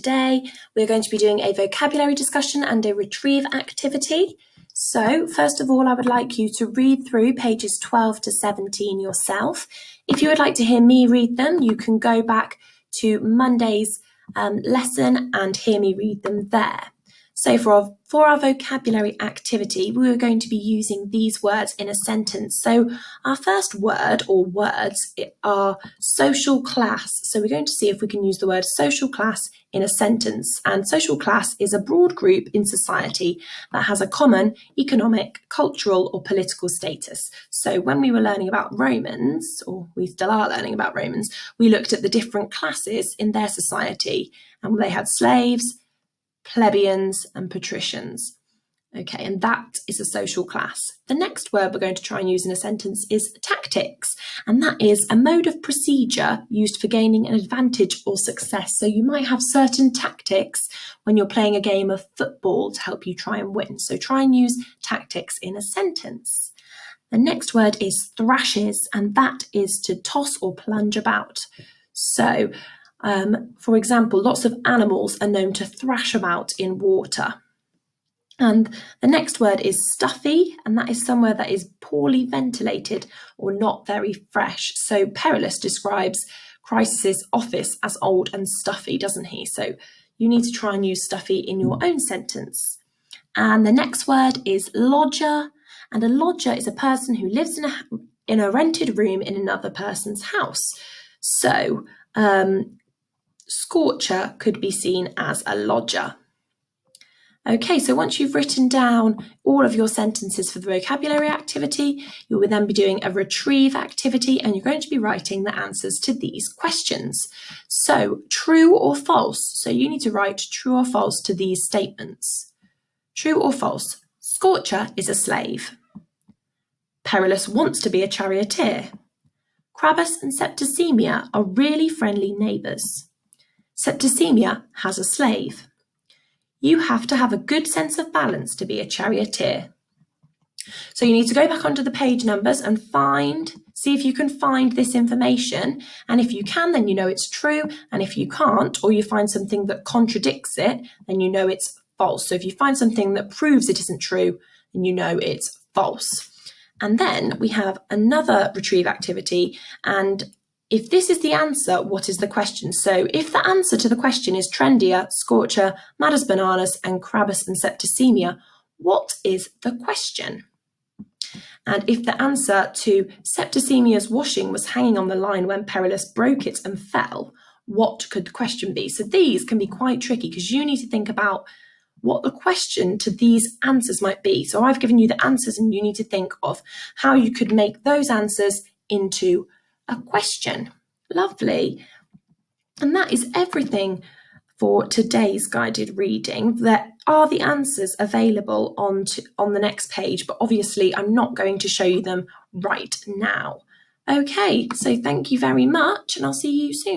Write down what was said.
Today, we're going to be doing a vocabulary discussion and a retrieve activity. So, first of all, I would like you to read through pages 12 to 17 yourself. If you would like to hear me read them, you can go back to Monday's lesson and hear me read them there. So for our vocabulary activity, we are going to be using these words in a sentence. So our first word or words are social class. So we're going to see if we can use the word social class in a sentence. And social class is a broad group in society that has a common economic, cultural or political status. So when we were learning about Romans, or we still are learning about Romans, we looked at the different classes in their society, and they had slaves, plebeians and patricians. Okay, and that is a social class. The next word we're going to try and use in a sentence is tactics, and that is a mode of procedure used for gaining an advantage or success. So you might have certain tactics when you're playing a game of football to help you try and win. So try and use tactics in a sentence. The next word is thrashes, and that is to toss or plunge about. So for example, lots of animals are known to thrash about in water. And the next word is stuffy, and that is somewhere that is poorly ventilated or not very fresh. So Perillus describes Christ's office as old and stuffy, doesn't he? So you need to try and use stuffy in your own sentence. And the next word is lodger, and a lodger is a person who lives in a rented room in another person's house. So scorcher could be seen as a lodger. Okay, so once you've written down all of your sentences for the vocabulary activity, you will then be doing a retrieve activity, and you're going to be writing the answers to these questions. So true or false? So you need to write true or false to these statements. True or false? Scorcher is a slave. Perillus wants to be a charioteer. Crabbus and Septicemia are really friendly neighbours. Septicemia has a slave. You have to have a good sense of balance to be a charioteer. So you need to go back onto the page numbers and see if you can find this information. And if you can, then you know it's true. And if you can't, or you find something that contradicts it, then you know it's false. So if you find something that proves it isn't true, then you know it's false. And then we have another retrieve activity, and if this is the answer, what is the question? So if the answer to the question is trendier, scorcher, mad as bananas, and Crabbus and Septicemia, what is the question? And if the answer to Septicemia's washing was hanging on the line when Perillus broke it and fell, what could the question be? So these can be quite tricky because you need to think about what the question to these answers might be. So I've given you the answers and you need to think of how you could make those answers into a question. Lovely. And that is everything for today's guided reading. There are the answers available on the next page, but obviously I'm not going to show you them right now. Okay, so thank you very much, and I'll see you soon.